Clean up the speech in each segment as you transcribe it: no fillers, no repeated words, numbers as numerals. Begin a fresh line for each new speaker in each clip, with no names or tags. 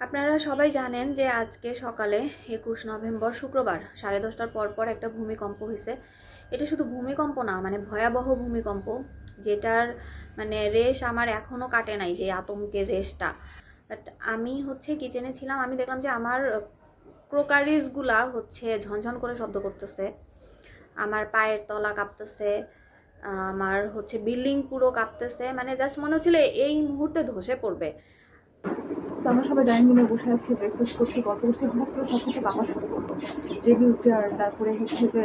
আপনারা সবাই জানেন যে আজকে সকালে 21 নভেম্বর শুক্রবার 10:30টার পর একটা ভূমিকম্প হয়েছে। এটা শুধু ভূমিকম্প না, মানে ভয়াবহ ভূমিকম্প, যেটার মানে রেশ আমার এখনো কাটে নাই, যে আতঙ্কের রেশটা। বাট আমি কিচেনে ছিলাম, আমি দেখলাম যে আমার ক্রোকারিজগুলা ঝনঝন করে শব্দ করতেছে, আমার পায়ের তলা কাঁপতেছে, আমার বিল্ডিং পুরো কাঁপতেছে, মানে জাস্ট মনে হচ্ছিল এই মুহূর্তে ধসে পড়বে।
তো আমরা সবাই ডাইনিং রুমে বসে আছি, ব্রেকফাস্ট করছি, গল্প করছি, হঠাৎ করে সব কিছু কাঁপা শুরু করলো। টেবিল চেয়ার, তারপরে হচ্ছে যে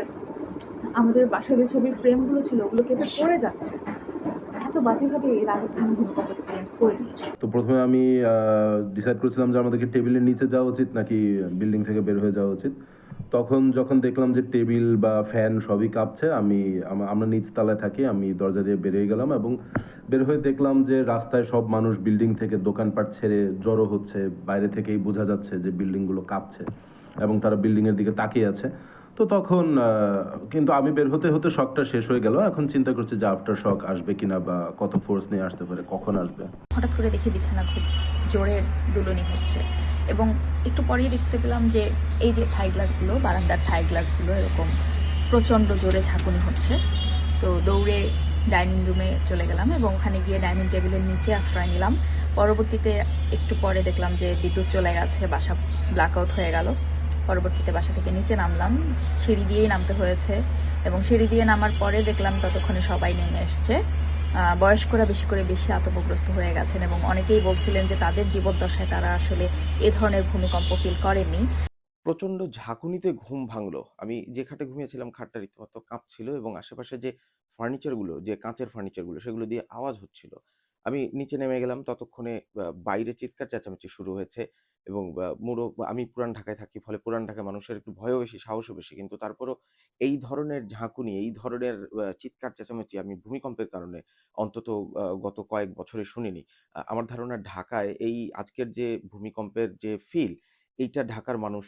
আমাদের বাসায় যে ছবির ফ্রেমগুলো ছিল ওগুলো কেটে পড়ে যাচ্ছে। এত বাজেভাবে এর আগে কোনো ভূমিকম্প এক্সপিরিয়েন্স করিনি।
তো প্রথমে আমি ডিসাইড করেছিলাম যে আমাদেরকে টেবিলের নিচে যাওয়া উচিত নাকি বিল্ডিং থেকে বের হয়ে যাওয়া উচিত। তখন যখন দেখলাম যে টেবিল বা ফ্যান সবই কাঁপছে, আমরা নিচ তলায় থাকি, আমি দরজা দিয়ে বেরিয়ে গেলাম এবং বের হয়ে দেখলাম যে রাস্তায় সব মানুষ বিল্ডিং থেকে দোকানপাট ছেড়ে জড়ো হচ্ছে। বাইরে থেকেই বোঝা যাচ্ছে যে বিল্ডিংগুলো কাঁপছে এবং তারা বিল্ডিংয়ের দিকে তাকিয়ে আছে। তো তখন কিন্তু আমি বের হতে হতে শকটা শেষ হয়ে গেল। এখন চিন্তা করছি যে আফটার শক আসবে কিনা বা কত ফোর্স নিয়ে আসতে পারে, কখন আসবে।
হঠাৎ করে দেখি বিছানা খুব জোরে দুলুনি হচ্ছে এবং একটু পরেই দেখতে পেলাম যে এই যে থাই গ্লাসগুলো, বারান্দার থাই গ্লাসগুলো এরকম প্রচণ্ড জোরে ঝাঁকুনি হচ্ছে। তো দৌড়ে ডাইনিং রুমে চলে গেলাম এবং ওখানে গিয়ে ডাইনিং টেবিলের নিচে আশ্রয় নিলাম। পরবর্তীতে একটু পরে দেখলাম যে বিদ্যুৎ চলে গেছে, বাসা ব্ল্যাকআউট হয়ে গেল। পরবর্তীতে বাসা থেকে নিচে নামলাম, সিঁড়ি দিয়েই নামতে হয়েছে এবং সিঁড়ি দিয়ে নামার পরে দেখলাম ততক্ষণে সবাই নেমে এসছে। বয়স্করা বেশি আতঙ্কগ্রস্ত হয়ে গেছেন এবং অনেকেই বলছিলেন যে তাদের জীবদ্দশায় তারা আসলে এ ধরনের ভূমিকম্প ফিল করেননি।
প্রচন্ড ঝাঁকুনিতে ঘুম ভাঙলো। আমি যে খাটে ঘুমিয়েছিলাম খাটটা রীতিমতো কাঁপছিল এবং আশেপাশে যে ফার্নিচারগুলো, যে কাঁচের ফার্নিচারগুলো সেগুলো দিয়ে আওয়াজ হচ্ছিল। আমি নিচে নেমে গেলাম, ততক্ষণে বাইরে চিৎকার চেঁচামেচি শুরু হয়েছে এবং আমি পুরান ঢাকায় থাকি, ফলে পুরান ঢাকায় মানুষের একটু ভয়ও বেশি, সাহসও বেশি। কিন্তু তারপরও এই ধরনের ঝাঁকুনি, এই ধরনের চিৎকার চেঁচামেচি আমি ভূমিকম্পের কারণে অন্তত গত কয়েক বছরে শুনিনি। আমার ধারণা ঢাকায় এই আজকের যে ভূমিকম্পের যে ফিল, এইটা ঢাকার মানুষ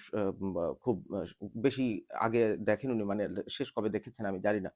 খুব বেশি আগে দেখেন উনি, মানে শেষ কবে দেখেছেন আমি জানি না।